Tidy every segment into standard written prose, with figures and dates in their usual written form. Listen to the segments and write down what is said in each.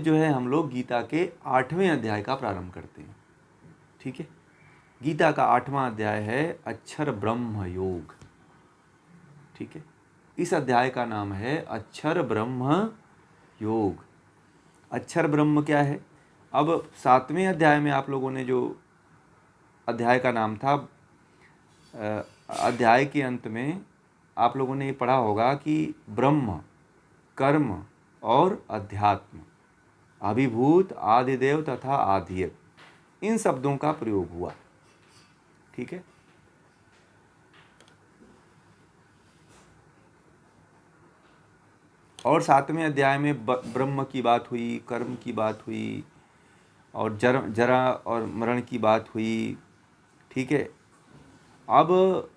जो है हम लोग गीता के 8वें अध्याय का प्रारंभ करते हैं। ठीक है, गीता का 8वां अध्याय है अक्षर ब्रह्म योग। ठीक है, इस अध्याय का नाम है अक्षर ब्रह्म योग। अक्षर ब्रह्म क्या है? अब 7वें अध्याय में आप लोगों ने जो अध्याय का नाम था, अध्याय के अंत में आप लोगों ने ये पढ़ा होगा कि ब्रह्म, कर्म और अध्यात्म, अभिभूत, आदिदेव तथा आधियक, इन शब्दों का प्रयोग हुआ। ठीक है, और 7वें अध्याय में ब्रह्म की बात हुई, कर्म की बात हुई और जरा और मरण की बात हुई। ठीक है, अब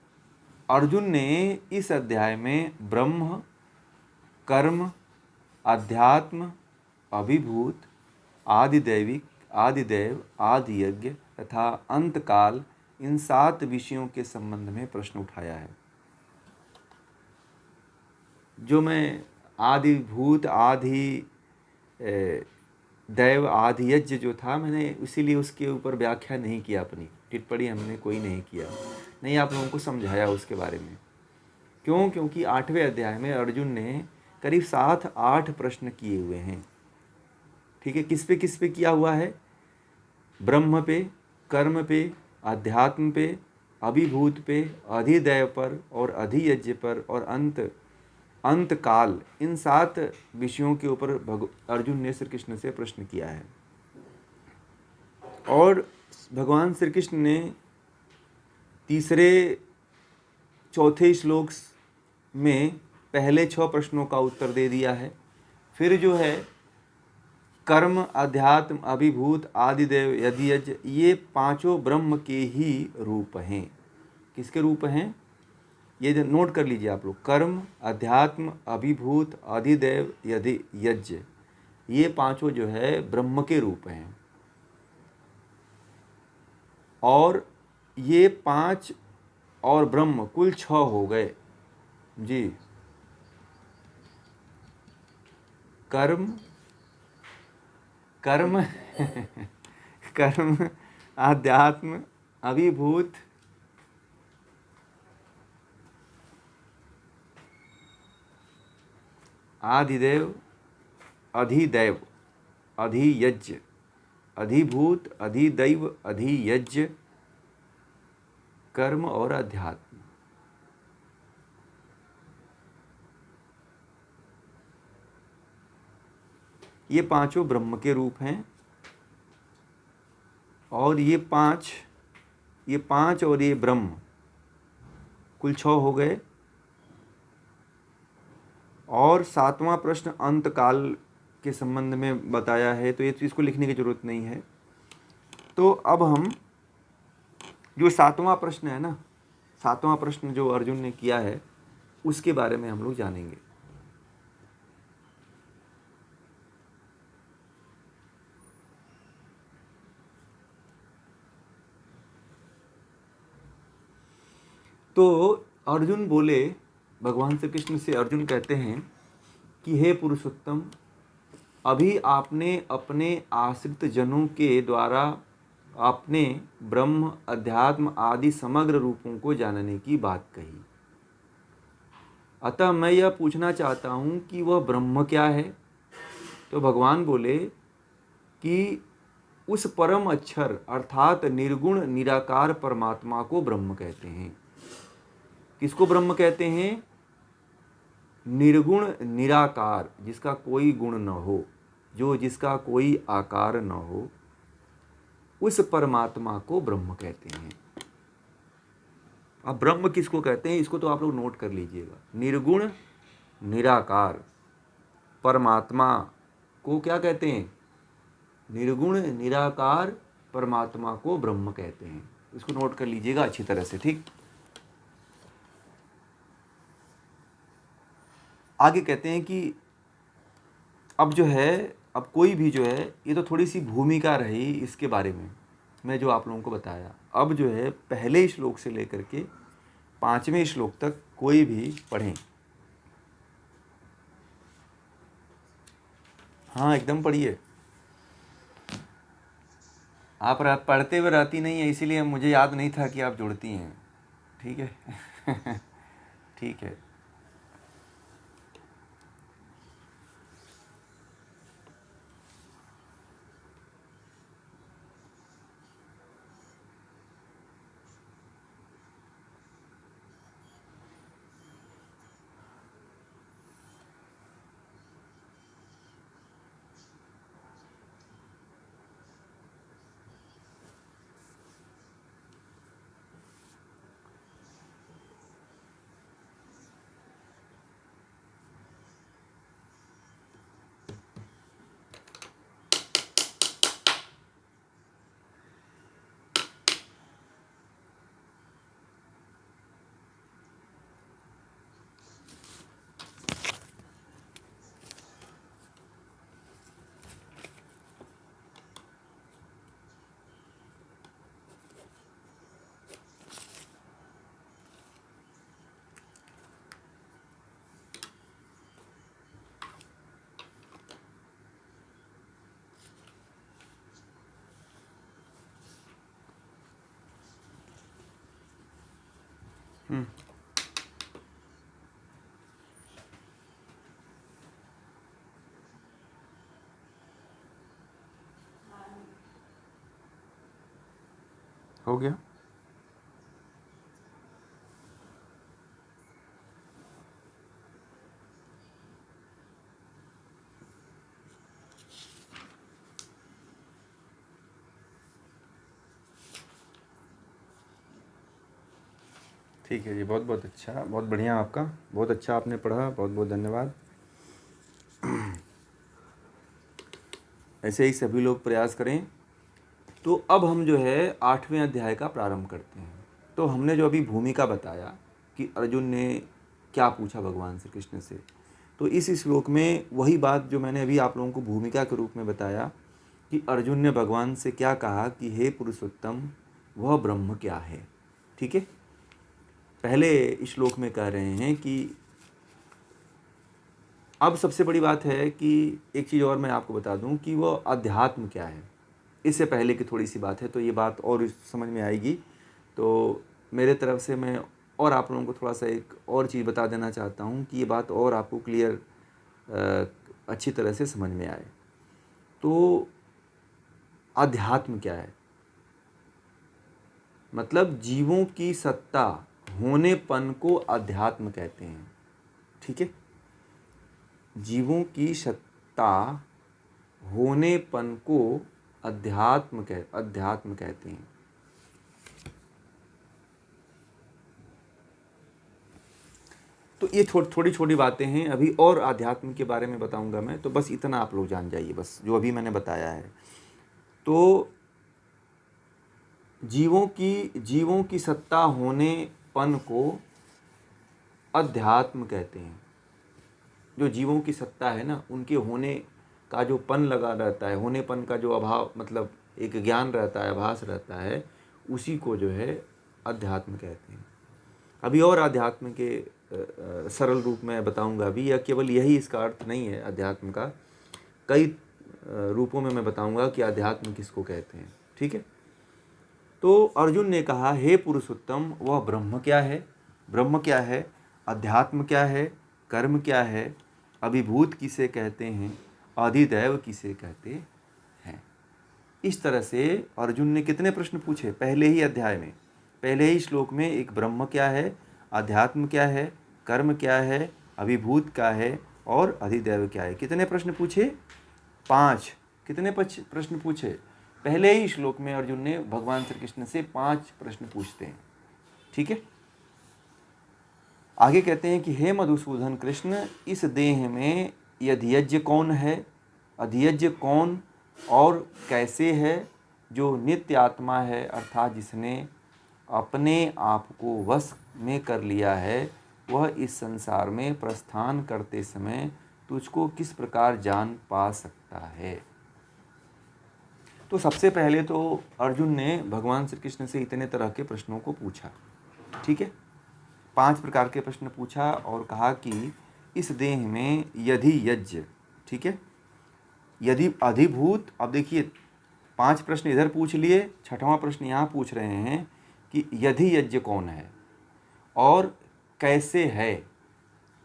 अर्जुन ने इस अध्याय में ब्रह्म, कर्म, अध्यात्म, अभिभूत, आदिदैविक, आदिदेव, आदियज्ञ तथा अंतकाल, इन 7 विषयों के संबंध में प्रश्न उठाया है। जो मैं आदिभूत, आदि दैव, आदि यज्ञ जो था, मैंने इसीलिए उसके ऊपर व्याख्या नहीं किया, अपनी टिप्पणी हमने कोई नहीं किया, नहीं आप लोगों को समझाया उसके बारे में। क्यों? क्योंकि 8वें अध्याय में अर्जुन ने करीब 7-8 प्रश्न किए हुए हैं। ठीक है, किस पे किया हुआ है? ब्रह्म पे, कर्म पे, अध्यात्म पे, अभिभूत पे, अधिदैव पर और अधियज्ञ पर और अंत काल, इन 7 विषयों के ऊपर अर्जुन ने श्री कृष्ण से प्रश्न किया है। और भगवान श्री कृष्ण ने तीसरे चौथे श्लोक में पहले 6 प्रश्नों का उत्तर दे दिया है। फिर जो है कर्म, अध्यात्म, अभिभूत, आदिदेव, यदियज्ञ, ये 5 ब्रह्म के ही रूप हैं। किसके रूप हैं? ये नोट कर लीजिए आप लोग। कर्म, अध्यात्म, अभिभूत, अधिदेव, यज्ञ, ये 5 जो है ब्रह्म के रूप हैं। और ये 5 और ब्रह्म कुल 6 हो गए जी। कर्म कर्म, अध्यात्म, अभिभूत, आदिदेव, अधिदैव, अधियज्ञ, अधिभूत, अधिदैव, अधियज्ञ, कर्म और अध्यात्म, ये 5 ब्रह्म के रूप हैं। और ये 5 और ये ब्रह्म कुल 6 हो गए। और 7वां प्रश्न अंत काल के संबंध में बताया है, तो ये इसको लिखने की जरूरत नहीं है। तो अब हम जो 7वां प्रश्न है ना, 7वां प्रश्न जो अर्जुन ने किया है, उसके बारे में हम लोग जानेंगे। तो अर्जुन बोले, भगवान श्री कृष्ण से अर्जुन कहते हैं कि हे पुरुषोत्तम, अभी आपने अपने आश्रित जनों के द्वारा अपने ब्रह्म, अध्यात्म आदि समग्र रूपों को जानने की बात कही। अतः मैं यह पूछना चाहता हूँ कि वह ब्रह्म क्या है? तो भगवान बोले कि उस परम अक्षर अर्थात निर्गुण निराकार परमात्मा को ब्रह्म कहते हैं। किसको ब्रह्म कहते हैं? निर्गुण निराकार, जिसका कोई गुण न हो, जिसका कोई आकार न हो, उस परमात्मा को ब्रह्म कहते हैं। अब ब्रह्म किसको कहते हैं, इसको तो आप लोग नोट कर लीजिएगा। निर्गुण निराकार परमात्मा को क्या कहते हैं? निर्गुण निराकार परमात्मा को ब्रह्म कहते हैं। इसको नोट कर लीजिएगा अच्छी तरह से। ठीक, आगे कहते हैं कि अब जो है, अब कोई भी जो है, ये तो थोड़ी सी भूमिका रही इसके बारे में, मैं जो आप लोगों को बताया। अब जो है पहले श्लोक से लेकर के 5वें श्लोक तक कोई भी पढ़ें। हाँ, एकदम पढ़िए। आप पढ़ते हुए रहती नहीं है, इसीलिए मुझे याद नहीं था कि आप जुड़ती हैं। ठीक है। ठीक है। हो गया। ठीक है जी, बहुत बहुत अच्छा, बहुत बढ़िया आपका, बहुत अच्छा आपने पढ़ा, बहुत बहुत धन्यवाद। ऐसे ही सभी लोग प्रयास करें। तो अब हम जो है 8वें अध्याय का प्रारंभ करते हैं। तो हमने जो अभी भूमिका बताया कि अर्जुन ने क्या पूछा भगवान श्री कृष्ण से, तो इस श्लोक में वही बात जो मैंने अभी आप लोगों को भूमिका के रूप में बताया कि अर्जुन ने भगवान से क्या कहा कि हे पुरुषोत्तम, वह ब्रह्म क्या है। ठीक है। पहले श्लोक में कह रहे हैं कि अब सबसे बड़ी बात है कि एक चीज़ और मैं आपको बता दूं कि वह अध्यात्म क्या है। इससे पहले की थोड़ी सी बात है, तो ये बात और समझ में आएगी। तो मेरे तरफ से मैं और आप लोगों को थोड़ा सा एक और चीज़ बता देना चाहता हूँ कि ये बात और आपको क्लियर अच्छी तरह से समझ में आए। तो अध्यात्म क्या है, मतलब जीवों की सत्ता होनेपन को अध्यात्म कहते हैं। ठीक है। जीवों की सत्ता होनेपन को अध्यात्म कहते हैं। तो ये थोड़ी छोटी बातें हैं, अभी और आध्यात्म के बारे में बताऊंगा मैं, तो बस इतना आप लोग जान जाइए, बस जो अभी मैंने बताया है। तो जीवों की सत्ता होनेपन को अध्यात्म कहते हैं। जो जीवों की सत्ता है ना, उनके होने का जो पन लगा रहता है, होनेपन का जो अभाव, मतलब एक ज्ञान रहता है, आभास रहता है, उसी को जो है अध्यात्म कहते हैं। अभी और अध्यात्म के सरल रूप में बताऊंगा अभी, या केवल यही इसका अर्थ नहीं है अध्यात्म का, कई रूपों में मैं बताऊंगा कि अध्यात्म किसको कहते हैं। ठीक है। तो अर्जुन ने कहा, हे पुरुषोत्तम, वह ब्रह्म क्या है, ब्रह्म क्या है, अध्यात्म क्या है, कर्म क्या है, अभिभूत किसे कहते हैं, अधिदैव किसे कहते हैं। इस तरह से अर्जुन ने कितने प्रश्न पूछे पहले ही अध्याय में, पहले ही श्लोक में। एक ब्रह्म क्या है, अध्यात्म क्या है, कर्म क्या है, अभिभूत क्या है और अधिदैव क्या है। कितने प्रश्न पूछे? 5। कितने प्रश्न पूछे? पहले ही श्लोक में अर्जुन ने भगवान श्री कृष्ण से 5 प्रश्न पूछते हैं। ठीक है। आगे कहते हैं कि हे मधुसूदन कृष्ण, इस देह में यज्ञ कौन है, अधियज्ञ कौन और कैसे है, जो नित्य आत्मा है, अर्थात जिसने अपने आप को वश में कर लिया है, वह इस संसार में प्रस्थान करते समय तुझको किस प्रकार जान पा सकता है। तो सबसे पहले तो अर्जुन ने भगवान श्री कृष्ण से इतने तरह के प्रश्नों को पूछा। ठीक है। 5 प्रकार के प्रश्न पूछा और कहा कि इस देह में यदि यज्ञ, ठीक है, यदि अधिभूत, अब देखिए 5 प्रश्न इधर पूछ लिए, 6वां प्रश्न यहाँ पूछ रहे हैं कि यदि यज्ञ कौन है और कैसे है।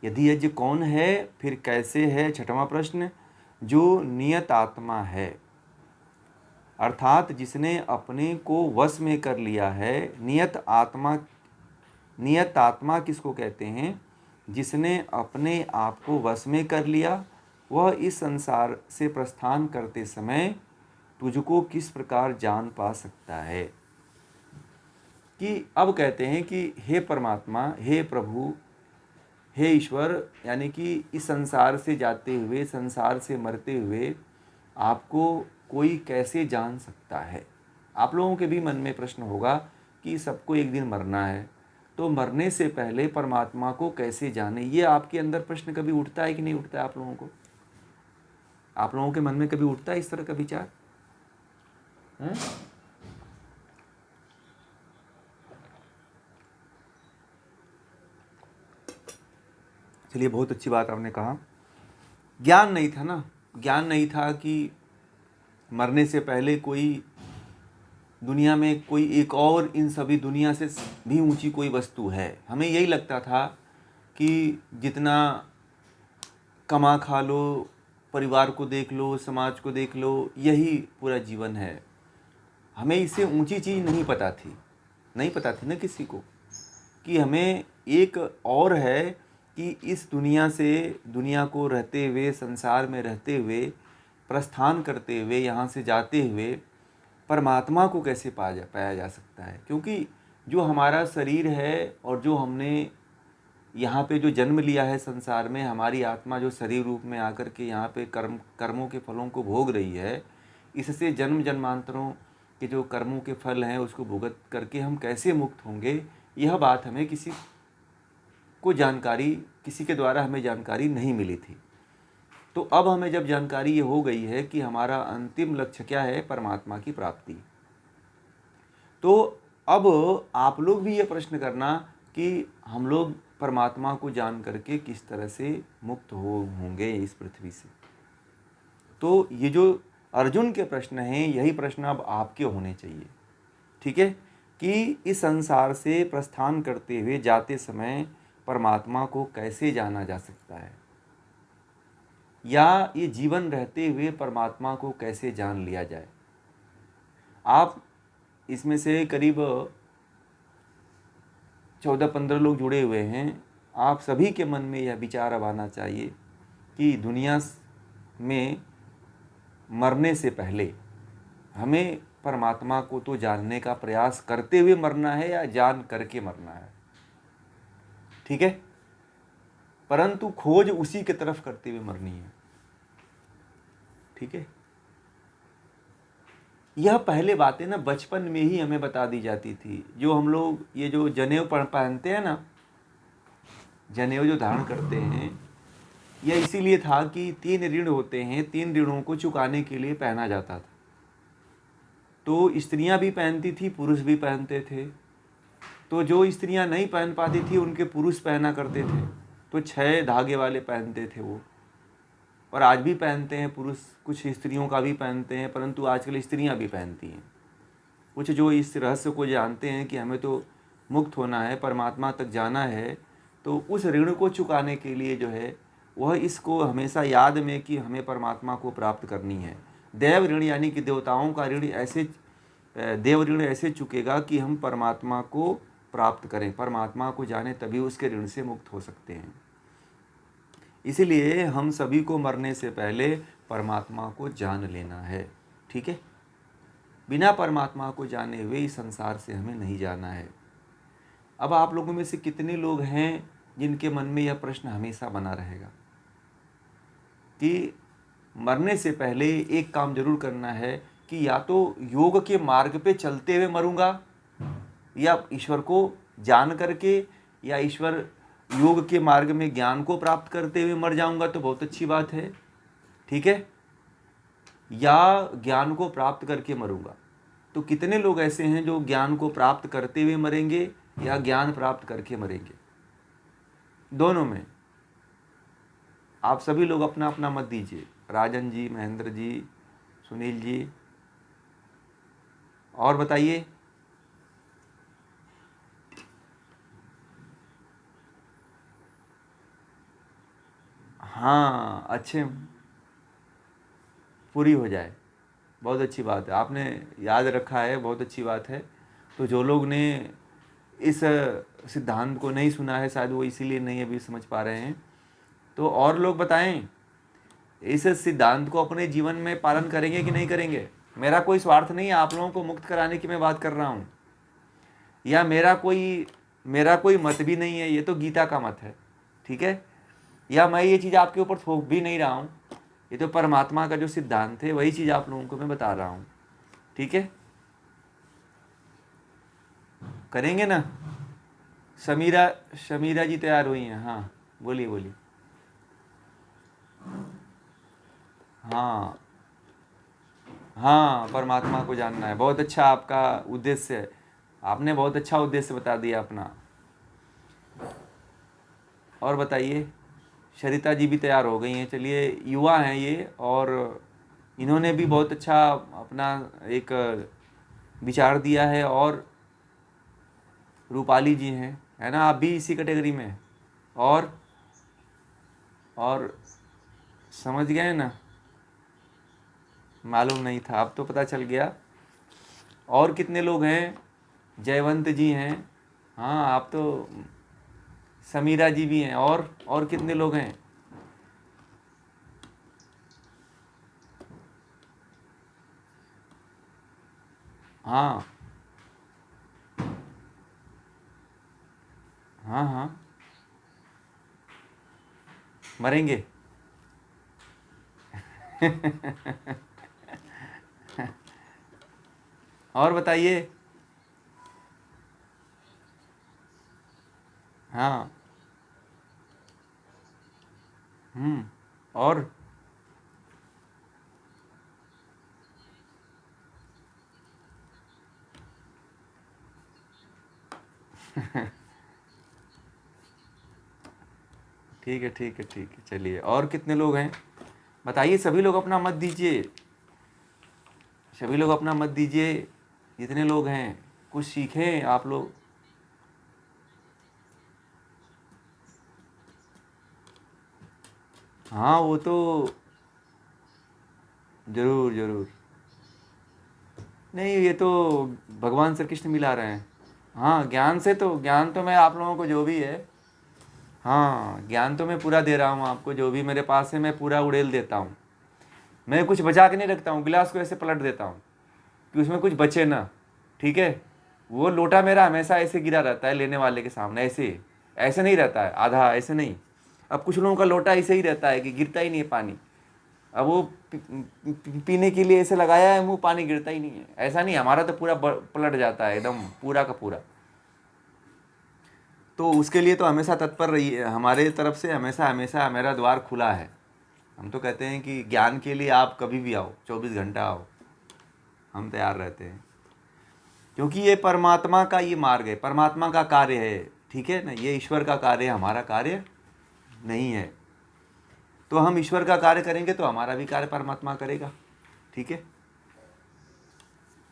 यदि यज्ञ कौन है, फिर कैसे है। 6वां प्रश्न, जो नियत आत्मा है, अर्थात जिसने अपने को वश में कर लिया है। नियत आत्मा किसको कहते हैं? जिसने अपने आप को वश में कर लिया, वह इस संसार से प्रस्थान करते समय तुझको किस प्रकार जान पा सकता है। कि अब कहते हैं कि हे परमात्मा, हे प्रभु, हे ईश्वर, यानी कि इस संसार से जाते हुए, संसार से मरते हुए आपको कोई कैसे जान सकता है। आप लोगों के भी मन में प्रश्न होगा कि सबको एक दिन मरना है, तो मरने से पहले परमात्मा को कैसे जाने। ये आपके अंदर प्रश्न कभी उठता है कि नहीं उठता है आप लोगों को? आप लोगों के मन में कभी उठता है इस तरह का विचार? चलिए, बहुत अच्छी बात आपने कहा। ज्ञान नहीं था ना, ज्ञान नहीं था कि मरने से पहले कोई दुनिया में कोई एक और इन सभी दुनिया से भी ऊंची कोई वस्तु है। हमें यही लगता था कि जितना कमा खा लो, परिवार को देख लो, समाज को देख लो, यही पूरा जीवन है। हमें इससे ऊंची चीज़ नहीं पता थी ना किसी को, कि हमें एक और है कि इस दुनिया से, दुनिया को रहते हुए, संसार में रहते हुए, प्रस्थान करते हुए, यहाँ से जाते हुए परमात्मा को कैसे पाया जा सकता है। क्योंकि जो हमारा शरीर है और जो हमने यहाँ पे जो जन्म लिया है संसार में, हमारी आत्मा जो शरीर रूप में आकर के यहाँ पे कर्मों के फलों को भोग रही है, इससे जन्म जन्मांतरों के जो कर्मों के फल हैं उसको भुगत करके हम कैसे मुक्त होंगे, यह बात हमें किसी के द्वारा हमें जानकारी नहीं मिली थी। तो अब हमें जब जानकारी ये हो गई है कि हमारा अंतिम लक्ष्य क्या है, परमात्मा की प्राप्ति, तो अब आप लोग भी ये प्रश्न करना कि हम लोग परमात्मा को जान करके किस तरह से मुक्त होंगे इस पृथ्वी से। तो ये जो अर्जुन के प्रश्न हैं, यही प्रश्न अब आपके होने चाहिए, ठीक है, कि इस संसार से प्रस्थान करते हुए जाते समय परमात्मा को कैसे जाना जा सकता है, या ये जीवन रहते हुए परमात्मा को कैसे जान लिया जाए। आप इसमें से करीब 14-15 लोग जुड़े हुए हैं। आप सभी के मन में यह विचार अब आना चाहिए कि दुनिया में मरने से पहले हमें परमात्मा को तो जानने का प्रयास करते हुए मरना है या जान करके मरना है, ठीक है, परंतु खोज उसी की तरफ करते हुए मरनी है, ठीक है। यह पहले बातें ना बचपन में ही हमें बता दी जाती थी। जो हम लोग ये जो जनेऊ पहनते हैं ना, जनेऊ जो धारण करते हैं, यह इसीलिए था कि 3 ऋण होते हैं, 3 ऋणों को चुकाने के लिए पहना जाता था। तो स्त्रियां भी पहनती थी, पुरुष भी पहनते थे। तो जो स्त्रियां नहीं पहन पाती थी उनके पुरुष पहना करते थे, तो 6 धागे वाले पहनते थे वो। और आज भी पहनते हैं पुरुष, कुछ स्त्रियों का भी पहनते हैं, परंतु आजकल स्त्रियां भी पहनती हैं। कुछ जो इस रहस्य को जानते हैं कि हमें तो मुक्त होना है, परमात्मा तक जाना है, तो उस ऋण को चुकाने के लिए जो है वह इसको हमेशा याद में कि हमें परमात्मा को प्राप्त करनी है। देव ऋण यानी कि देवताओं का ऋण देव ऋण ऐसे चुकेगा कि हम परमात्मा को प्राप्त करें, परमात्मा को जाने, तभी उसके ऋण से मुक्त हो सकते हैं। इसलिए हम सभी को मरने से पहले परमात्मा को जान लेना है, ठीक है। बिना परमात्मा को जाने हुए इस संसार से हमें नहीं जाना है। अब आप लोगों में से कितने लोग हैं जिनके मन में यह प्रश्न हमेशा बना रहेगा कि मरने से पहले एक काम जरूर करना है कि या तो योग के मार्ग पे चलते हुए मरूंगा, या ईश्वर को जान करके, या ईश्वर योग के मार्ग में ज्ञान को प्राप्त करते हुए मर जाऊंगा तो बहुत अच्छी बात है, ठीक है, या ज्ञान को प्राप्त करके मरूंगा। तो कितने लोग ऐसे हैं जो ज्ञान को प्राप्त करते हुए मरेंगे या ज्ञान प्राप्त करके मरेंगे? दोनों में आप सभी लोग अपना अपना मत दीजिए। राजन जी, महेंद्र जी, सुनील जी, और बताइए। हाँ, अच्छे पूरी हो जाए, बहुत अच्छी बात है, आपने याद रखा है, बहुत अच्छी बात है। तो जो लोग ने इस सिद्धांत को नहीं सुना है, शायद वो इसीलिए नहीं अभी समझ पा रहे हैं। तो और लोग बताएं, इस सिद्धांत को अपने जीवन में पालन करेंगे कि नहीं करेंगे। मेरा कोई स्वार्थ नहीं है, आप लोगों को मुक्त कराने की मैं बात कर रहा हूँ, या मेरा कोई मत भी नहीं है, ये तो गीता का मत है, ठीक है। या मैं ये चीज़ आपके ऊपर थोप भी नहीं रहा हूँ, ये तो परमात्मा का जो सिद्धांत है वही चीज़ आप लोगों को मैं बता रहा हूँ, ठीक है। करेंगे ना। शमीरा शमीरा जी तैयार हुई हैं, हाँ बोलिए बोलिए। हाँ हाँ, परमात्मा को जानना है, बहुत अच्छा आपका उद्देश्य है, आपने बहुत अच्छा उद्देश्य बता दिया अपना। और बताइए। शरिता जी भी तैयार हो गई हैं, चलिए, युवा हैं ये, और इन्होंने भी बहुत अच्छा अपना एक विचार दिया है। और रूपाली जी हैं, है ना, आप भी इसी कैटेगरी में हैं। और समझ गए ना, मालूम नहीं था, अब तो पता चल गया। और कितने लोग हैं। जयवंत जी हैं, हाँ आप तो। समीरा जी भी हैं, और कितने लोग हैं। हाँ हाँ हाँ, मरेंगे। और बताइए। हाँ। और ठीक है ठीक है ठीक है, चलिए, और कितने लोग हैं बताइए। सभी लोग अपना मत दीजिए, सभी लोग अपना मत दीजिए, जितने लोग हैं कुछ सीखें आप लोग। हाँ वो तो जरूर जरूर। नहीं, ये तो भगवान श्री कृष्ण मिला रहे हैं। हाँ, ज्ञान तो मैं आप लोगों को जो भी है, हाँ ज्ञान तो मैं पूरा दे रहा हूँ आपको, जो भी मेरे पास है मैं पूरा उड़ेल देता हूँ। मैं कुछ बचा के नहीं रखता हूँ, गिलास को ऐसे पलट देता हूँ कि उसमें कुछ बचे ना, ठीक है। वो लोटा मेरा हमेशा ऐसे गिरा रहता है लेने वाले के सामने, ऐसे ऐसे नहीं रहता है आधा, ऐसे नहीं। अब कुछ लोगों का लोटा ऐसे ही रहता है कि गिरता ही नहीं है पानी। अब वो पीने के लिए ऐसे लगाया है मुंह, पानी गिरता ही नहीं है, ऐसा नहीं। हमारा तो पूरा पलट जाता है एकदम, पूरा का पूरा। तो उसके लिए तो हमेशा तत्पर रहिए, हमारे तरफ से हमेशा हमेशा मेरा द्वार खुला है। हम तो कहते हैं कि ज्ञान के लिए आप कभी भी आओ, 24 घंटा आओ, हम तैयार रहते हैं। क्योंकि ये परमात्मा का ये मार्ग है, परमात्मा का कार्य है, ठीक है ना, ये ईश्वर का कार्य है, हमारा कार्य नहीं है। तो हम ईश्वर का कार्य करेंगे तो हमारा भी कार्य परमात्मा करेगा, ठीक है।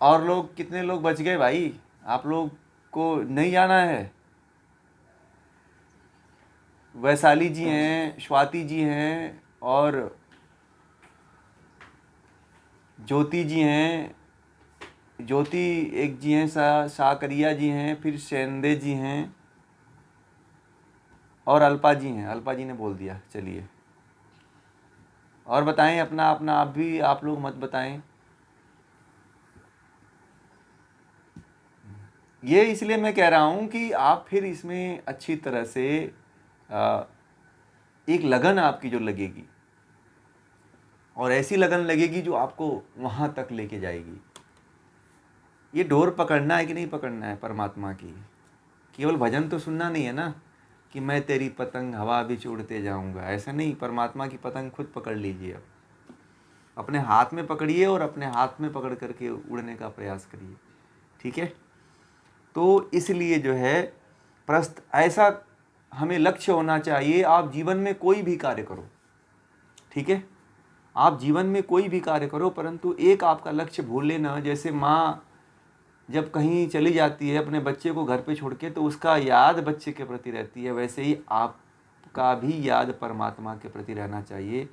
और लोग कितने लोग बच गए भाई, आप लोग को नहीं जाना है। वैशाली जी हैं, स्वाति जी हैं, और ज्योति जी हैं, ज्योति एक जी हैं, साकरिया जी हैं, फिर सेंदे जी हैं, और अल्पा जी हैं। अल्पा जी ने बोल दिया, चलिए। और बताएं अपना अपना, आप भी, आप लोग मत बताएं। ये इसलिए मैं कह रहा हूँ कि आप फिर इसमें अच्छी तरह से एक लगन आपकी जो लगेगी, और ऐसी लगन लगेगी जो आपको वहाँ तक लेके जाएगी। ये डोर पकड़ना है कि नहीं पकड़ना है परमात्मा की। केवल भजन तो सुनना नहीं है ना, कि मैं तेरी पतंग हवा भी उड़ते जाऊंगा, ऐसा नहीं। परमात्मा की पतंग खुद पकड़ लीजिए, अब अपने हाथ में पकड़िए और अपने हाथ में पकड़ करके उड़ने का प्रयास करिए, ठीक है। तो इसलिए जो है प्रस्त ऐसा हमें लक्ष्य होना चाहिए। आप जीवन में कोई भी कार्य करो, ठीक है, आप जीवन में कोई भी कार्य करो, परंतु एक आपका लक्ष्य भूल लेना। जैसे माँ जब कहीं चली जाती है अपने बच्चे को घर पे छोड़ के, तो उसका याद बच्चे के प्रति रहती है। वैसे ही आपका भी याद परमात्मा के प्रति रहना चाहिए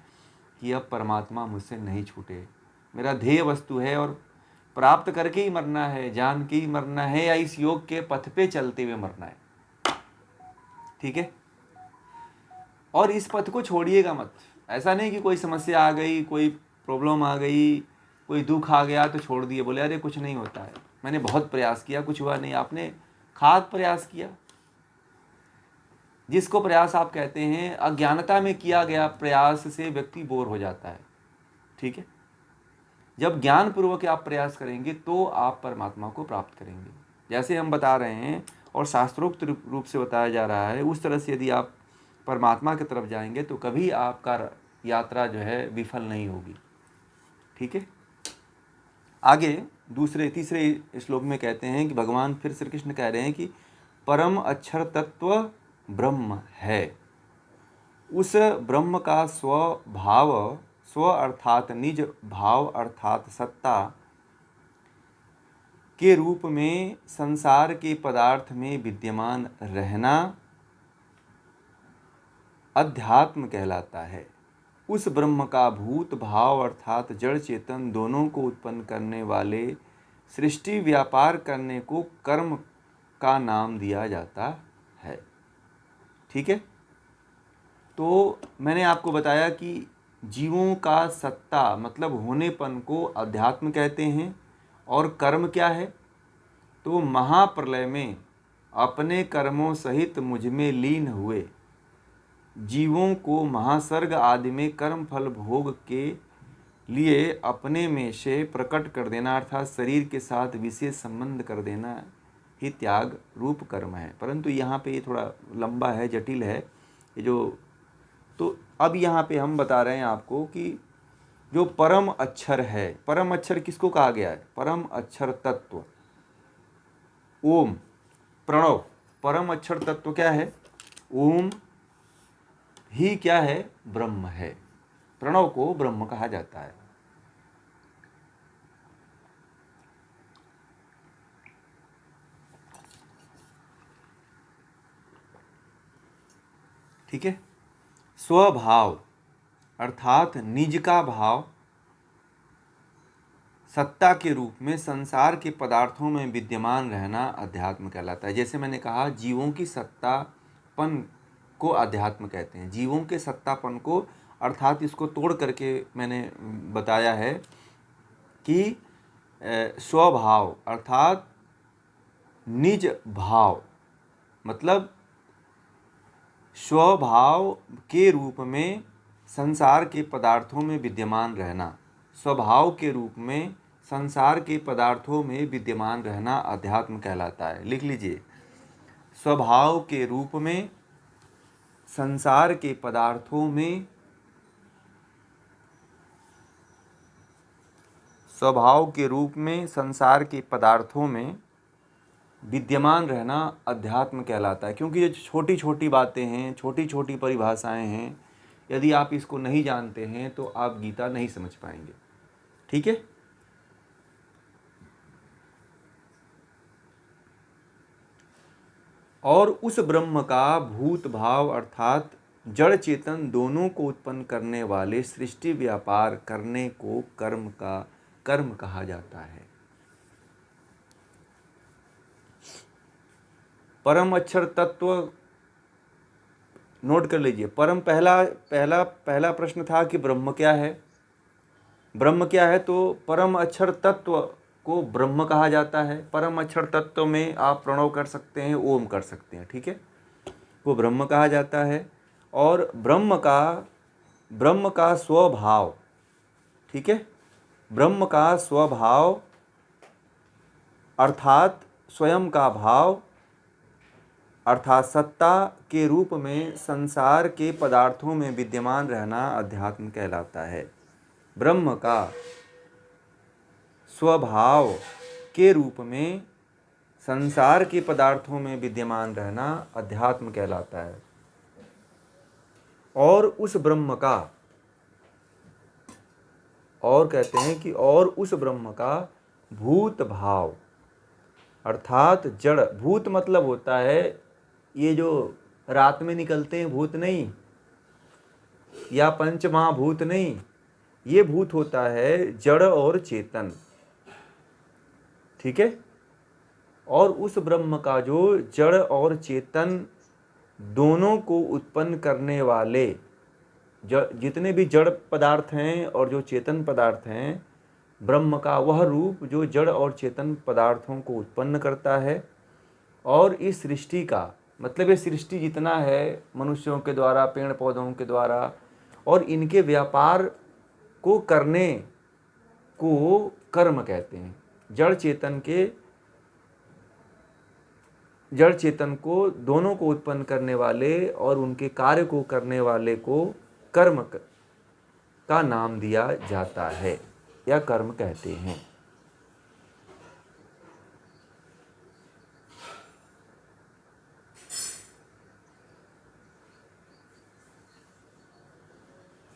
कि अब परमात्मा मुझसे नहीं छूटे, मेरा ध्येय वस्तु है और प्राप्त करके ही मरना है, जान के ही मरना है, या इस योग के पथ पे चलते हुए मरना है। ठीक है, और इस पथ को छोड़िएगा मत। ऐसा नहीं कि कोई समस्या आ गई, कोई प्रॉब्लम आ गई, कोई दुख आ गया तो छोड़ दिए, बोले अरे कुछ नहीं होता है, मैंने बहुत प्रयास किया कुछ हुआ नहीं। आपने खाक प्रयास किया। जिसको प्रयास आप कहते हैं, अज्ञानता में किया गया प्रयास से व्यक्ति बोर हो जाता है। ठीक है, जब ज्ञान पूर्वक आप प्रयास करेंगे तो आप परमात्मा को प्राप्त करेंगे। जैसे हम बता रहे हैं और शास्त्रोक्त रूप से बताया जा रहा है, उस तरह से यदि आप परमात्मा की तरफ जाएंगे तो कभी आपका यात्रा जो है विफल नहीं होगी। ठीक है, आगे तीसरे श्लोक में कहते हैं कि भगवान फिर श्री कृष्ण कह रहे हैं कि परम अक्षर तत्व ब्रह्म है। उस ब्रह्म का स्व अर्थात निज भाव अर्थात सत्ता के रूप में संसार के पदार्थ में विद्यमान रहना अध्यात्म कहलाता है। उस ब्रह्म का भूत भाव अर्थात जड़ चेतन दोनों को उत्पन्न करने वाले सृष्टि व्यापार करने को कर्म का नाम दिया जाता है। ठीक है, तो मैंने आपको बताया कि जीवों का सत्ता मतलब होनेपन को अध्यात्म कहते हैं, और कर्म क्या है? तो महाप्रलय में अपने कर्मों सहित मुझ में लीन हुए जीवों को महासर्ग आदि में कर्म फल भोग के लिए अपने में से प्रकट कर देना, अर्थात शरीर के साथ विशेष संबंध कर देना ही त्याग रूप कर्म है। परंतु यहाँ पे ये थोड़ा लंबा है, जटिल है ये जो। तो अब यहाँ पे हम बता रहे हैं आपको कि जो परम अक्षर है, परम अक्षर किसको कहा गया है? परम अक्षर तत्व ओम, प्रणव। परम अक्षर तत्व क्या है? ओम ही क्या है? ब्रह्म है। प्रणव को ब्रह्म कहा जाता है। ठीक है, स्वभाव अर्थात निज का भाव सत्ता के रूप में संसार के पदार्थों में विद्यमान रहना अध्यात्म कहलाता है। जैसे मैंने कहा, जीवों की सत्तापन को अध्यात्म कहते हैं। जीवों के सत्तापन को, अर्थात इसको तोड़ करके मैंने बताया है कि स्वभाव अर्थात निज भाव, मतलब स्वभाव के रूप में संसार के पदार्थों में विद्यमान रहना, स्वभाव के रूप में संसार के पदार्थों में विद्यमान रहना अध्यात्म कहलाता है। लिख लीजिए, स्वभाव के रूप में संसार के पदार्थों में, स्वभाव के रूप में संसार के पदार्थों में विद्यमान रहना अध्यात्म कहलाता है। क्योंकि ये छोटी छोटी बातें हैं, छोटी छोटी परिभाषाएं हैं, यदि आप इसको नहीं जानते हैं तो आप गीता नहीं समझ पाएंगे। ठीक है, और उस ब्रह्म का भूत भाव अर्थात जड़ चेतन दोनों को उत्पन्न करने वाले सृष्टि व्यापार करने को कर्म कहा जाता है। परम अक्षर तत्व नोट कर लीजिए। परम पहला प्रश्न था कि ब्रह्म क्या है? ब्रह्म क्या है? तो परम अक्षर तत्व को ब्रह्म कहा जाता है। परम अक्षर तत्व में आप प्रणव कर सकते हैं, ओम कर सकते हैं। ठीक है, वो ब्रह्म कहा जाता है। और ब्रह्म का स्वभाव, ठीक है, ब्रह्म का स्वभाव अर्थात स्वयं का भाव अर्थात सत्ता के रूप में संसार के पदार्थों में विद्यमान रहना अध्यात्म कहलाता है। ब्रह्म का स्वभाव के रूप में संसार के पदार्थों में विद्यमान रहना अध्यात्म कहलाता है। और उस ब्रह्म का, और कहते हैं कि और उस ब्रह्म का भूत भाव अर्थात जड़, भूत मतलब होता है ये जो रात में निकलते हैं भूत नहीं, या पंच महाभूत नहीं, ये भूत होता है जड़ और चेतन। ठीक है। और उस ब्रह्म का जो जड़ और चेतन दोनों को उत्पन्न करने वाले जितने भी जड़ पदार्थ हैं और जो चेतन पदार्थ हैं, ब्रह्म का वह रूप जो जड़ और चेतन पदार्थों को उत्पन्न करता है। और इस सृष्टि का मतलब ये सृष्टि जितना है मनुष्यों के द्वारा, पेड़ पौधों के द्वारा, और इनके व्यापार को करने को कर्म कहते हैं। जड़ चेतन को दोनों को उत्पन्न करने वाले और उनके कार्य को करने वाले को कर्म का नाम दिया जाता है या कर्म कहते हैं।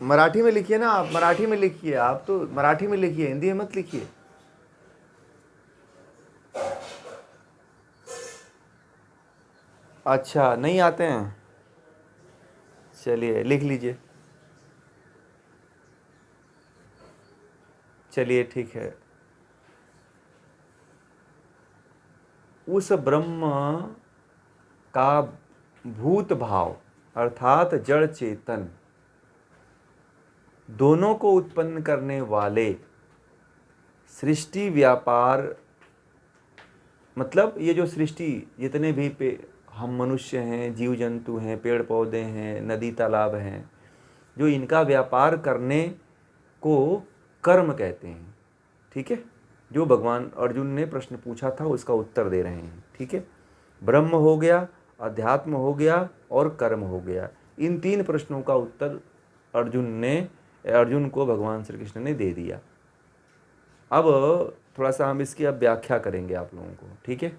मराठी में लिखिए ना, आप मराठी में लिखिए, आप तो मराठी में लिखिए, हिंदी में मत लिखिए। अच्छा, नहीं आते हैं, चलिए लिख लीजिए। चलिए ठीक है। उस ब्रह्म का भूत भाव अर्थात जड़ चेतन दोनों को उत्पन्न करने वाले सृष्टि व्यापार, मतलब ये जो सृष्टि जितने भी हम मनुष्य हैं, जीव जंतु हैं, पेड़ पौधे हैं, नदी तालाब हैं, जो इनका व्यापार करने को कर्म कहते हैं। ठीक है। जो भगवान अर्जुन ने प्रश्न पूछा था उसका उत्तर दे रहे हैं। ठीक है। ब्रह्म हो गया, अध्यात्म हो गया और कर्म हो गया। इन 3 प्रश्नों का उत्तर अर्जुन को भगवान श्री कृष्ण ने दे दिया। अब थोड़ा सा हम इसकी अब व्याख्या करेंगे आप लोगों को। ठीक है।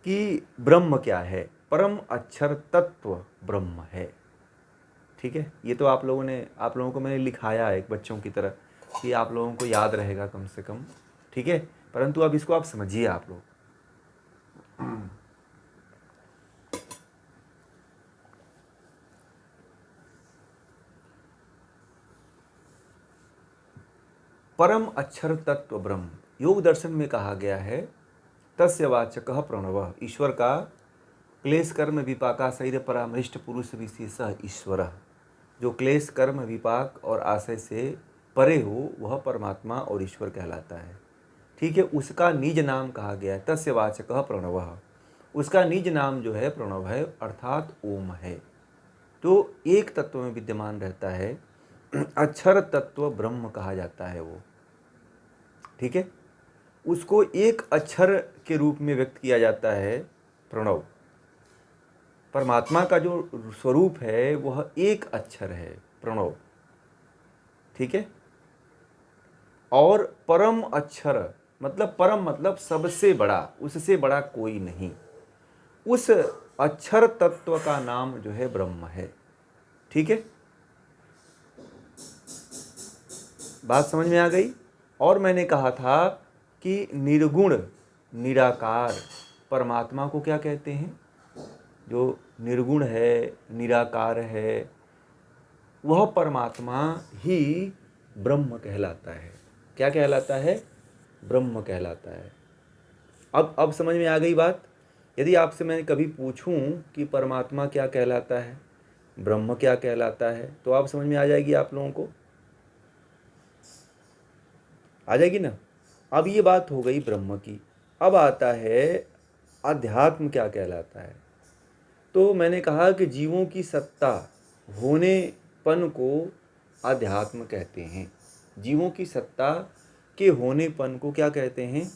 कि ब्रह्म क्या है। परम अक्षर तत्व ब्रह्म है। ठीक है। ये तो आप लोगों को मैंने लिखाया है एक बच्चों की तरह कि आप लोगों को याद रहेगा कम से कम। ठीक है। परंतु अब इसको आप समझिए आप लोग। परम अक्षर तत्व ब्रह्म योग दर्शन में कहा गया है, तस्य वाचकः प्रणवः। ईश्वर का क्लेश कर्म विपाका शरीर परामृष्ट पुरुष विशेषः ईश्वरः। जो क्लेश कर्म विपाक और आशय से परे हो वह परमात्मा और ईश्वर कहलाता है। ठीक है। उसका निज नाम कहा गया है, तस्य वाचकः प्रणवः। उसका निज नाम जो है प्रणव है, अर्थात ओम है। तो एक तत्व में विद्यमान रहता है, अक्षर तत्व ब्रह्म कहा जाता है वो। ठीक है। उसको एक अक्षर के रूप में व्यक्त किया जाता है प्रणव। परमात्मा का जो स्वरूप है वह एक अक्षर है प्रणव। ठीक है। और परम अक्षर मतलब परम मतलब सबसे बड़ा, उससे बड़ा कोई नहीं। उस अक्षर तत्व का नाम जो है ब्रह्म है। ठीक है। बात समझ में आ गई। और मैंने कहा था कि निर्गुण निराकार परमात्मा को क्या कहते हैं। जो निर्गुण है, निराकार है, वह परमात्मा ही ब्रह्म कहलाता है। क्या कहलाता है। ब्रह्म कहलाता है। अब समझ में आ गई बात। यदि आपसे मैं कभी पूछूं कि परमात्मा क्या कहलाता है, ब्रह्म क्या कहलाता है, तो आप समझ में आ जाएगी, आप लोगों को आ जाएगी ना। अब ये बात हो गई ब्रह्म की। अब आता है अध्यात्म क्या कहलाता है। तो मैंने कहा कि जीवों की सत्ता होनेपन को अध्यात्म कहते हैं। जीवों की सत्ता के होनेपन को क्या कहते हैं,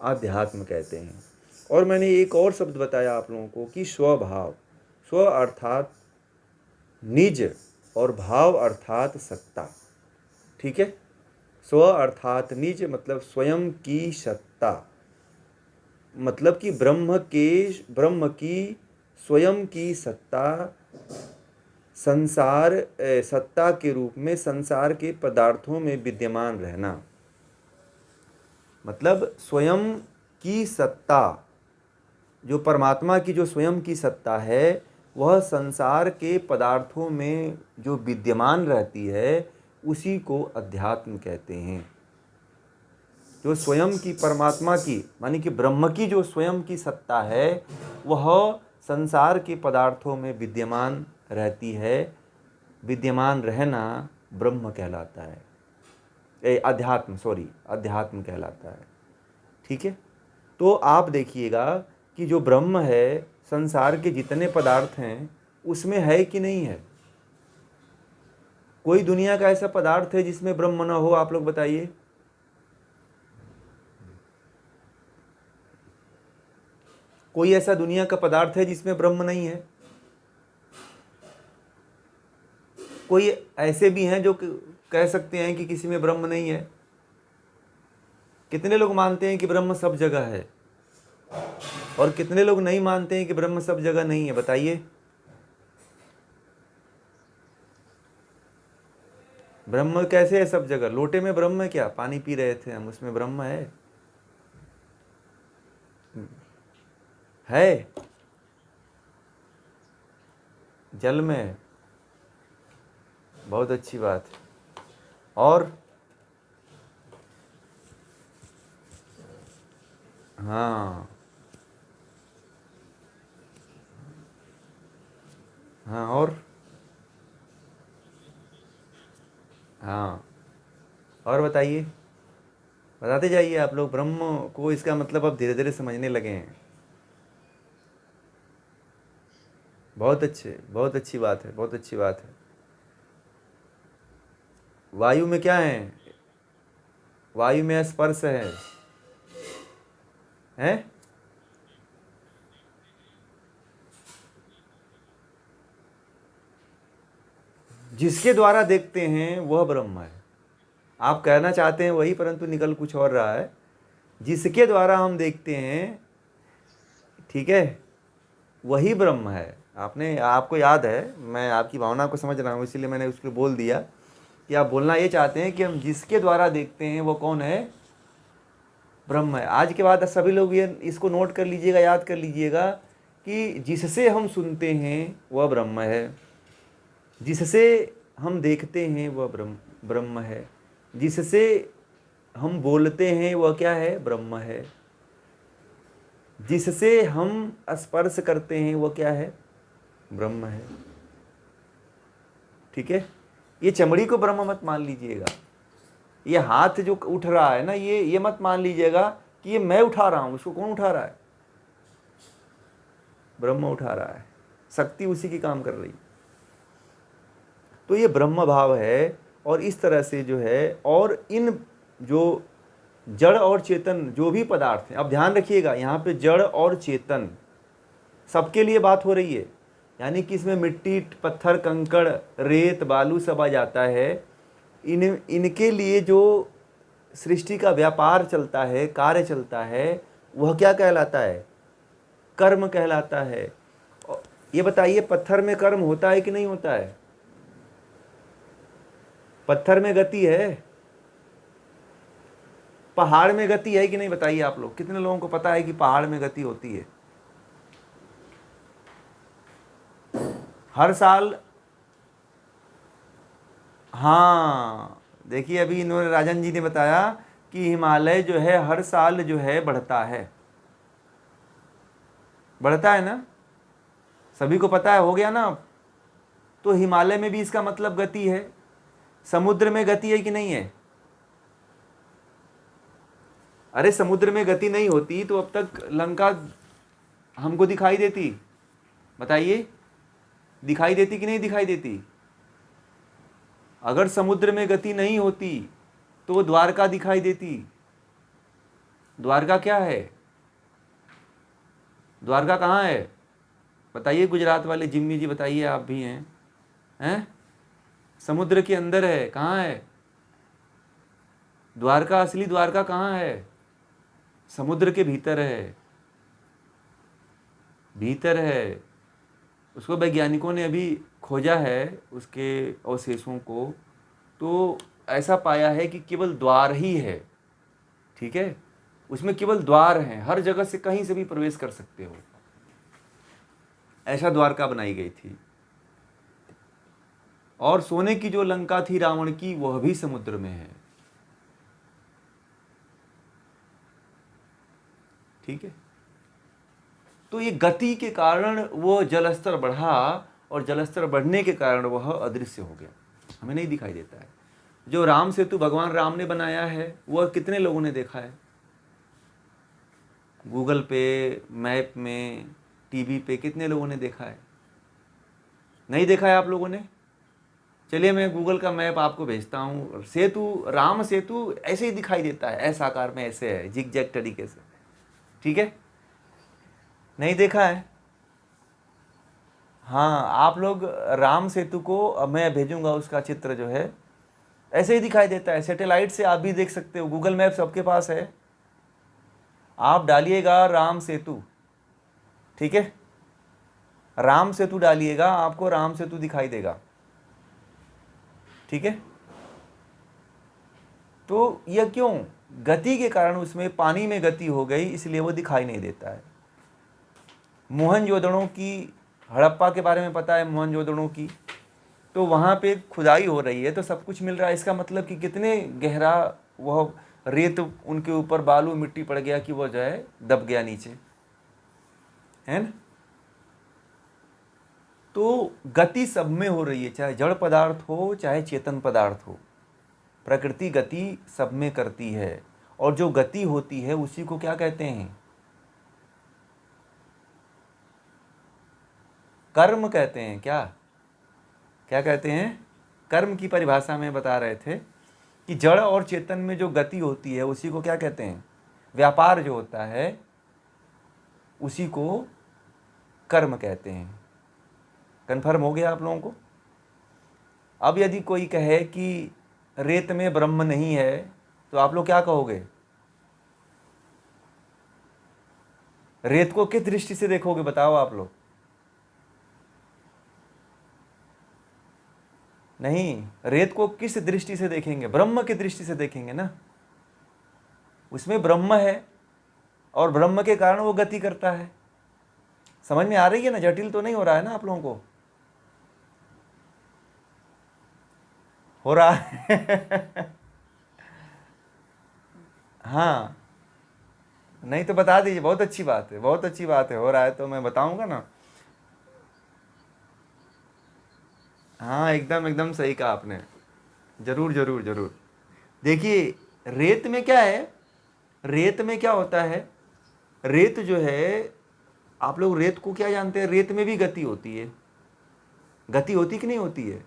अध्यात्म कहते हैं। और मैंने एक और शब्द बताया आप लोगों को कि स्वभाव। स्व अर्थात निज और भाव अर्थात सत्ता। ठीक है। स्व अर्थात निज मतलब स्वयं की सत्ता, मतलब कि ब्रह्म की स्वयं की सत्ता संसार सत्ता के रूप में संसार के पदार्थों में विद्यमान रहना। मतलब स्वयं की सत्ता, जो परमात्मा की जो स्वयं की सत्ता है, वह संसार के पदार्थों में जो विद्यमान रहती है, उसी को अध्यात्म कहते हैं। जो स्वयं की परमात्मा की मानी कि ब्रह्म की जो स्वयं की सत्ता है, वह संसार के पदार्थों में विद्यमान रहती है। विद्यमान रहना ब्रह्म कहलाता है, अध्यात्म कहलाता है। ठीक है। तो आप देखिएगा कि जो ब्रह्म है, संसार के जितने पदार्थ हैं उसमें है कि नहीं है? कोई दुनिया का ऐसा पदार्थ है जिसमें ब्रह्म न हो? आप लोग बताइए। कोई ऐसा दुनिया का पदार्थ है जिसमें ब्रह्म नहीं है? कोई ऐसे भी हैं जो कह सकते हैं कि किसी में ब्रह्म नहीं है? कितने लोग मानते हैं कि ब्रह्म सब जगह है, और कितने लोग नहीं मानते हैं कि ब्रह्म सब जगह नहीं है? बताइए। ब्रह्म कैसे है सब जगह? लोटे में ब्रह्म है क्या? पानी पी रहे थे हम, उसमें ब्रह्म है? है? जल में है। बहुत अच्छी बात है। और हाँ हाँ, हाँ, और बताइए, बताते जाइए आप लोग। ब्रह्म को इसका मतलब अब धीरे धीरे समझने लगे हैं। बहुत अच्छे, बहुत अच्छी बात है, बहुत अच्छी बात है। वायु में क्या है? वायु में स्पर्श है? जिसके द्वारा देखते हैं वह ब्रह्म है। आप कहना चाहते हैं वही, परंतु निकल कुछ और रहा है। जिसके द्वारा हम देखते हैं, ठीक है, वही ब्रह्म है। आपको याद है, मैं आपकी भावना को समझ रहा हूँ, इसीलिए मैंने उसको बोल दिया कि आप बोलना ये चाहते हैं कि हम जिसके द्वारा देखते हैं वो कौन है? ब्रह्म है। आज के बाद सभी लोग ये इसको नोट कर लीजिएगा, याद कर लीजिएगा कि जिससे हम सुनते हैं वह ब्रह्म है, जिससे हम देखते हैं वह ब्रह्म है, जिससे हम बोलते हैं वह क्या है? ब्रह्म है, जिससे हम स्पर्श करते हैं वह क्या है? ब्रह्म है। ठीक है। ये चमड़ी को ब्रह्म मत मान लीजिएगा। ये हाथ जो उठ रहा है ना, ये मत मान लीजिएगा कि ये मैं उठा रहा हूं। उसको कौन उठा रहा है? ब्रह्म उठा रहा है। शक्ति उसी की काम कर रही। तो ये ब्रह्म भाव है। और इस तरह से जो है, और इन जो जड़ और चेतन जो भी पदार्थ हैं, अब ध्यान रखिएगा, यहाँ पे जड़ और चेतन सबके लिए बात हो रही है। यानी कि इसमें मिट्टी, पत्थर, कंकड़, रेत, बालू सब आ जाता है। इनके लिए जो सृष्टि का व्यापार चलता है, कार्य चलता है, वह क्या कहलाता है? कर्म कहलाता है। ये बताइए, पत्थर में कर्म होता है कि नहीं होता है? पत्थर में गति है? पहाड़ में गति है कि नहीं? बताइए आप लोग, कितने लोगों को पता है कि पहाड़ में गति होती है? हर साल। हाँ, देखिए, अभी इन्होंने, राजन जी ने बताया कि हिमालय जो है हर साल जो है बढ़ता है। बढ़ता है ना? सभी को पता है, हो गया ना? तो हिमालय में भी इसका मतलब गति है। समुद्र में गति है कि नहीं है? अरे समुद्र में गति नहीं होती तो अब तक लंका हमको दिखाई देती? बताइए, दिखाई देती कि नहीं दिखाई देती? अगर समुद्र में गति नहीं होती तो द्वारका दिखाई देती। द्वारका क्या है? द्वारका कहाँ है? बताइए, गुजरात वाले जिम्मी जी बताइए, आप भी हैं? समुद्र के अंदर है। कहाँ है द्वारका? असली द्वारका कहाँ है? समुद्र के भीतर है। भीतर है। उसको वैज्ञानिकों ने अभी खोजा है, उसके अवशेषों को, तो ऐसा पाया है कि केवल द्वार ही है। ठीक है। उसमें केवल द्वार हैं, हर जगह से कहीं से भी प्रवेश कर सकते हो, ऐसा द्वारका बनाई गई थी। और सोने की जो लंका थी रावण की, वह भी समुद्र में है। ठीक है, तो ये गति के कारण वो जलस्तर बढ़ा, और जलस्तर बढ़ने के कारण वह अदृश्य हो गया, हमें नहीं दिखाई देता है। जो राम सेतु भगवान राम ने बनाया है, वह कितने लोगों ने देखा है? गूगल पे, मैप में, टीवी पे कितने लोगों ने देखा है? नहीं देखा है आप लोगों ने? चलिए मैं गूगल का मैप आपको भेजता हूँ। सेतु, राम सेतु ऐसे ही दिखाई देता है, ऐसा आकार में ऐसे है, जिग जैग तरीके से। ठीक है, नहीं देखा है? हाँ, आप लोग राम सेतु को, अब मैं भेजूंगा उसका चित्र जो है, ऐसे ही दिखाई देता है। सैटेलाइट से आप भी देख सकते हो, गूगल मैप सबके पास है। आप डालिएगा राम सेतु, ठीक है, राम सेतु डालिएगा, आपको राम सेतु दिखाई देगा। ठीक है, तो यह क्यों? गति के कारण, उसमें पानी में गति हो गई, इसलिए वो दिखाई नहीं देता है। मोहनजोदड़ो की, हड़प्पा के बारे में पता है मोहनजोदड़ो की, तो वहाँ पे खुदाई हो रही है, तो सब कुछ मिल रहा है। इसका मतलब कि कितने गहरा वह रेत, उनके ऊपर बालू मिट्टी पड़ गया कि वो जो है दब गया नीचे, है ना। तो गति सब में हो रही है, चाहे जड़ पदार्थ हो चाहे चेतन पदार्थ हो, प्रकृति गति सब में करती है। और जो गति होती है उसी को क्या कहते हैं? कर्म कहते हैं। क्या क्या कहते हैं? कर्म की परिभाषा में बता रहे थे कि जड़ और चेतन में जो गति होती है उसी को क्या कहते हैं? व्यापार जो होता है उसी को कर्म कहते हैं। कन्फर्म हो गया आप लोगों को? अब यदि कोई कहे कि रेत में ब्रह्म नहीं है, तो आप लोग क्या कहोगे? रेत को किस दृष्टि से देखोगे, बताओ आप लोग? नहीं, रेत को किस दृष्टि से देखेंगे? ब्रह्म की दृष्टि से देखेंगे ना। उसमें ब्रह्म है और ब्रह्म के कारण वो गति करता है। समझ में आ रही है ना? जटिल तो नहीं हो रहा है ना आप लोगों को? हो रहा है? हाँ, नहीं तो बता दीजिए, बहुत अच्छी बात है, बहुत अच्छी बात है। हो रहा है तो मैं बताऊंगा ना। हाँ, एकदम एकदम सही कहा आपने। जरूर जरूर जरूर। देखिए, रेत में क्या है, रेत में क्या होता है, रेत जो है, आप लोग रेत को क्या जानते हैं? रेत में भी गति होती है। गति होती कि नहीं होती है?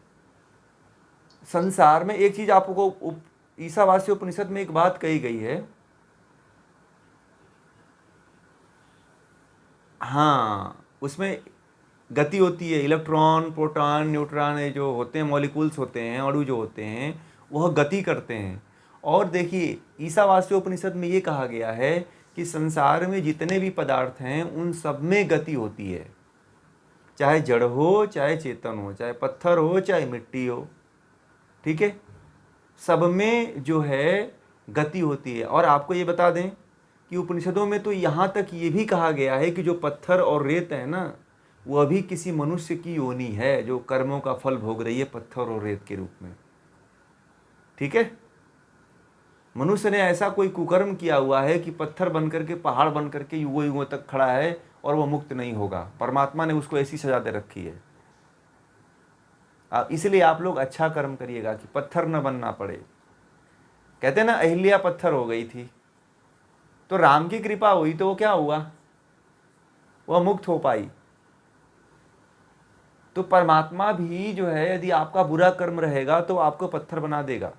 संसार में एक चीज आपको ईसावास्य उपनिषद में एक बात कही गई है। हाँ, उसमें गति होती है। इलेक्ट्रॉन, प्रोटॉन, न्यूट्रॉन, ये जो होते हैं मॉलिक्यूल्स होते हैं, अणु जो होते हैं, वह गति करते हैं। और देखिए, ईसावास्य उपनिषद में ये कहा गया है कि संसार में जितने भी पदार्थ हैं उन सब में गति होती है, चाहे जड़ हो चाहे चेतन हो, चाहे पत्थर हो चाहे मिट्टी हो। ठीक है, सब में जो है गति होती है। और आपको ये बता दें कि उपनिषदों में तो यहाँ तक ये भी कहा गया है कि जो पत्थर और रेत है ना, वो अभी किसी मनुष्य की योनि है जो कर्मों का फल भोग रही है पत्थर और रेत के रूप में। ठीक है, मनुष्य ने ऐसा कोई कुकर्म किया हुआ है कि पत्थर बन करके, पहाड़ बन करके युगों युगों तक खड़ा है और वह मुक्त नहीं होगा। परमात्मा ने उसको ऐसी सजा दे रखी है। इसलिए आप लोग अच्छा कर्म करिएगा कि पत्थर न बनना पड़े। कहते हैं ना, अहिल्या पत्थर हो गई थी, तो राम की कृपा हुई तो वो क्या हुआ? वह मुक्त हो पाई। तो परमात्मा भी जो है, यदि आपका बुरा कर्म रहेगा तो आपको पत्थर बना देगा,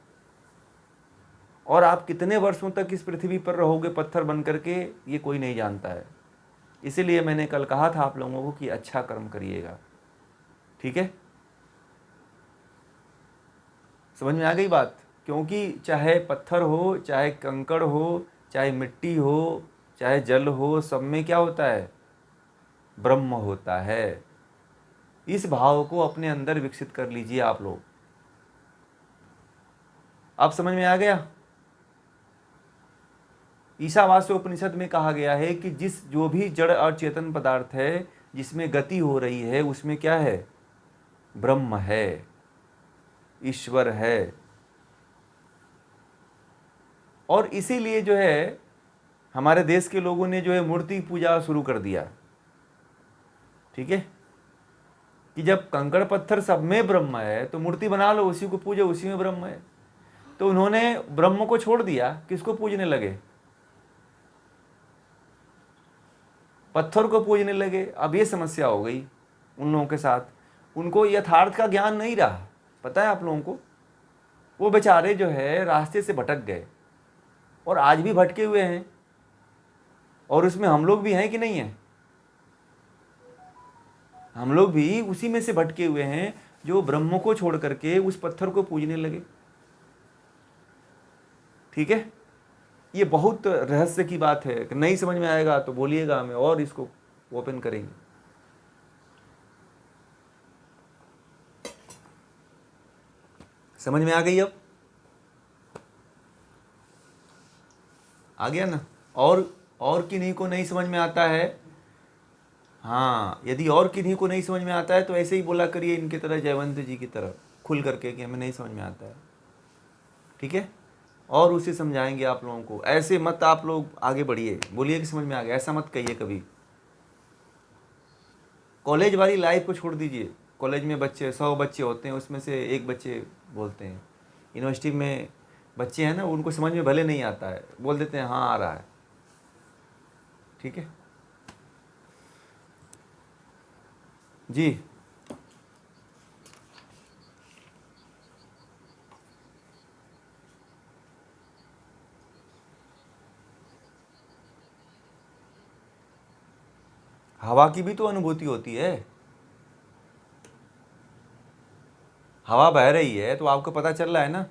और आप कितने वर्षों तक इस पृथ्वी पर रहोगे पत्थर बन करके, ये कोई नहीं जानता है। इसीलिए मैंने कल कहा था आप लोगों को कि अच्छा कर्म करिएगा। ठीक है, समझ में आ गई बात? क्योंकि चाहे पत्थर हो, चाहे कंकड़ हो, चाहे मिट्टी हो, चाहे जल हो, सब में क्या होता है? ब्रह्म होता है। इस भाव को अपने अंदर विकसित कर लीजिए आप लोग। अब समझ में आ गया? ईशावास्य उपनिषद में कहा गया है कि जो भी जड़ और चेतन पदार्थ है जिसमें गति हो रही है उसमें क्या है? ब्रह्म है, ईश्वर है। और इसीलिए जो है हमारे देश के लोगों ने जो है मूर्ति पूजा शुरू कर दिया। ठीक है, कि जब कंकड़ पत्थर सब में ब्रह्म है तो मूर्ति बना लो, उसी को पूजो, उसी में ब्रह्म है। तो उन्होंने ब्रह्म को छोड़ दिया, किसको पूजने लगे? पत्थर को पूजने लगे। अब ये समस्या हो गई उन लोगों के साथ, उनको यथार्थ का ज्ञान नहीं रहा। पता है आप लोगों को, वो बेचारे जो है रास्ते से भटक गए और आज भी भटके हुए हैं। और उसमें हम लोग भी हैं कि नहीं हैं? हम लोग भी उसी में से भटके हुए हैं जो ब्रह्म को छोड़ करके उस पत्थर को पूजने लगे। ठीक है, ये बहुत रहस्य की बात है। कि नहीं समझ में आएगा तो बोलिएगा, हमें और इसको ओपन करेंगे। समझ में आ गई? अब आ गया ना? और किन्हीं को नहीं समझ में आता है? हाँ, यदि और किन्हीं को नहीं समझ में आता है तो ऐसे ही बोला करिए इनकी तरह, जयवंत जी की तरह, खुल करके कि हमें नहीं समझ में आता है। ठीक है, और उसे समझाएंगे आप लोगों को। ऐसे मत आप लोग आगे बढ़िए, बोलिए कि समझ में आ गया, ऐसा मत कहिए कभी। कॉलेज वाली लाइफ को छोड़ दीजिए। कॉलेज में बच्चे 100 बच्चे होते हैं, उसमें से एक बच्चे बोलते हैं। यूनिवर्सिटी में बच्चे हैं ना, उनको समझ में भले नहीं आता है, बोल देते हैं हाँ आ रहा है। ठीक है जी। हवा की भी तो अनुभूति होती है। हवा बह रही है तो आपको पता चल रहा है ना?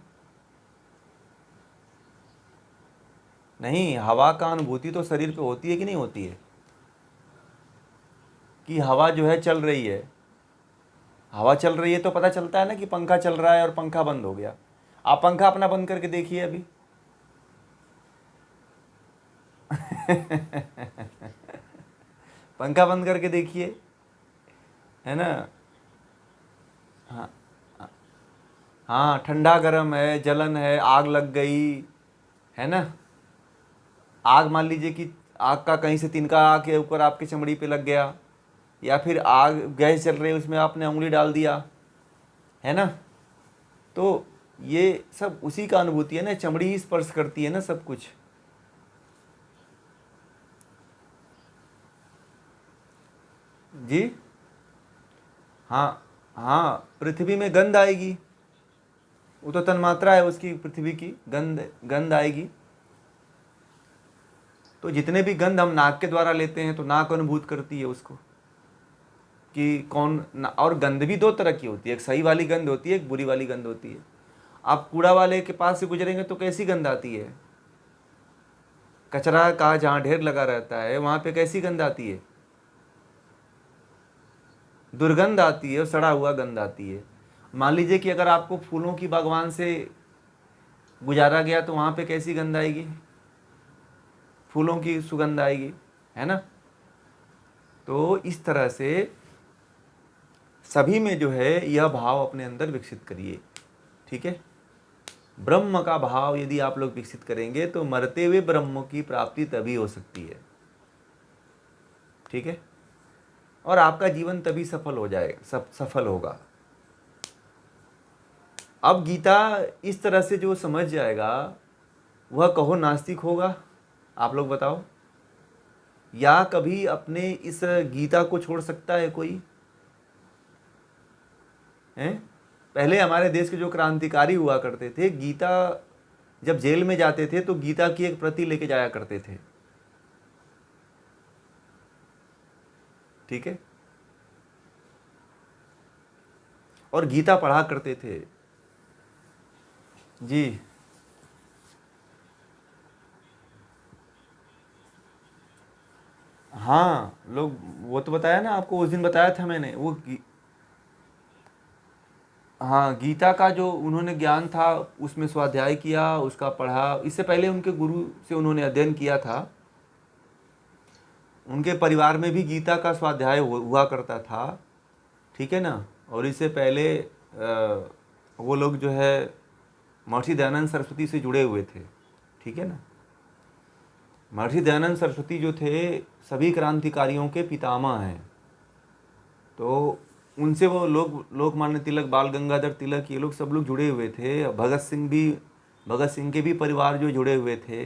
नहीं, हवा का अनुभूति तो शरीर पे होती है कि नहीं होती है? कि हवा जो है चल रही है, हवा चल रही है तो पता चलता है ना कि पंखा चल रहा है और पंखा बंद हो गया। आप पंखा अपना बंद करके देखिए अभी। पंखा बंद करके देखिए, है ना? हाँ हाँ, ठंडा गर्म है, जलन है, आग लग गई, है ना? आग मान लीजिए कि आग का कहीं से तिनका आके ऊपर आपकी चमड़ी पे लग गया, या फिर आग गैस चल रही है उसमें आपने उंगली डाल दिया, है ना? तो ये सब उसी का अनुभूति है ना, चमड़ी ही स्पर्श करती है ना सब कुछ। जी हाँ हाँ, पृथ्वी में गंध आएगी, वो तो तन्मात्रा है उसकी, पृथ्वी की गंध गंध आएगी। तो जितने भी गंध हम नाक के द्वारा लेते हैं तो नाक अनुभूत करती है उसको कि और गंध भी दो तरह की होती है, एक सही वाली गंध होती है, एक बुरी वाली गंध होती है। आप कूड़ा वाले के पास से गुजरेंगे तो कैसी गंध आती है? कचरा का जहाँ ढेर लगा रहता है वहाँ पे कैसी गंध आती है? दुर्गंध आती है और सड़ा हुआ गंध आती है। मान लीजिए कि अगर आपको फूलों की बागवान से गुजारा गया तो वहाँ पे कैसी गंध आएगी? फूलों की सुगंध आएगी, है ना? तो इस तरह से सभी में जो है यह भाव अपने अंदर विकसित करिए। ठीक है, ब्रह्म का भाव यदि आप लोग विकसित करेंगे तो मरते हुए ब्रह्म की प्राप्ति तभी हो सकती है। ठीक है, और आपका जीवन तभी सफल हो जाएगा, सफल होगा। अब गीता इस तरह से जो समझ जाएगा वह कहो नास्तिक होगा? आप लोग बताओ, या कभी अपने इस गीता को छोड़ सकता है कोई? हैं? पहले हमारे देश के जो क्रांतिकारी हुआ करते थे, गीता जब जेल में जाते थे तो गीता की एक प्रति लेके जाया करते थे। ठीक है, और गीता पढ़ा करते थे। जी हाँ, लोग, वो तो बताया ना आपको, उस दिन बताया था मैंने, वो हाँ, गीता का जो उन्होंने ज्ञान था उसमें स्वाध्याय किया, उसका पढ़ा। इससे पहले उनके गुरु से उन्होंने अध्ययन किया था। उनके परिवार में भी गीता का स्वाध्याय हुआ करता था, ठीक है ना। और इससे पहले वो लोग जो है महर्षि दयानंद सरस्वती से जुड़े हुए थे, ठीक है ना। महर्षि दयानंद सरस्वती जो थे सभी क्रांतिकारियों के पितामह हैं। तो उनसे वो लोकमान्य तिलक, बाल गंगाधर तिलक, ये लोग सब लोग जुड़े हुए थे। भगत सिंह के भी परिवार जो जुड़े हुए थे।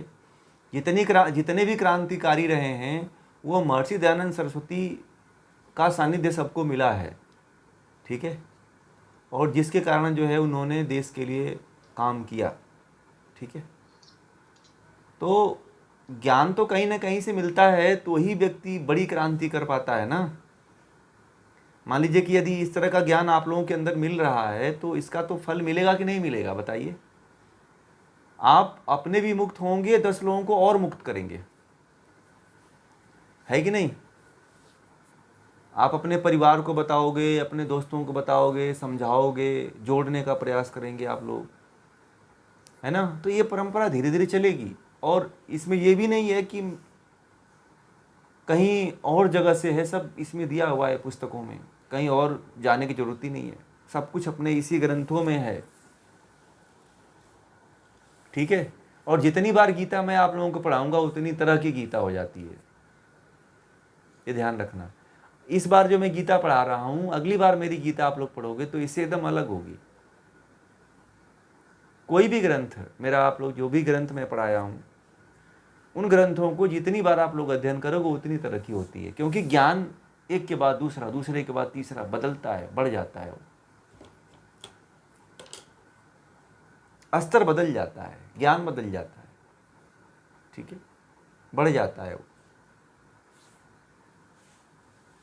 जितने भी क्रांतिकारी रहे हैं वो महर्षि दयानंद सरस्वती का सानिध्य सबको मिला है, ठीक है। और जिसके कारण जो है उन्होंने देश के लिए काम किया, ठीक है। तो ज्ञान तो कहीं ना कहीं से मिलता है तो ही व्यक्ति बड़ी क्रांति कर पाता है ना। मान लीजिए कि यदि इस तरह का ज्ञान आप लोगों के अंदर मिल रहा है तो इसका तो फल मिलेगा कि नहीं मिलेगा, बताइए। आप अपने भी मुक्त होंगे, 10 लोगों को और मुक्त करेंगे, है कि नहीं। आप अपने परिवार को बताओगे, अपने दोस्तों को बताओगे, समझाओगे, जोड़ने का प्रयास करेंगे आप लोग, है ना। तो ये परंपरा धीरे धीरे चलेगी। और इसमें ये भी नहीं है कि कहीं और जगह से है, सब इसमें दिया हुआ है पुस्तकों में, कहीं और जाने की जरूरत ही नहीं है। सब कुछ अपने इसी ग्रंथों में है, ठीक है। और जितनी बार गीता मैं आप लोगों को पढ़ाऊंगा उतनी तरह की गीता हो जाती है, ये ध्यान रखना। इस बार जो मैं गीता पढ़ा रहा हूं, अगली बार मेरी गीता आप लोग पढ़ोगे तो इससे एकदम अलग होगी। कोई भी ग्रंथ मेरा, आप लोग जो भी ग्रंथ मैं पढ़ाया हूं, उन ग्रंथों को जितनी बार आप लोग अध्ययन करोगे उतनी तरक्की होती है। क्योंकि ज्ञान एक के बाद दूसरा, दूसरे के बाद तीसरा बदलता है, बढ़ जाता है, स्तर बदल जाता है, ज्ञान बदल जाता है, ठीक है, बढ़ जाता है वो।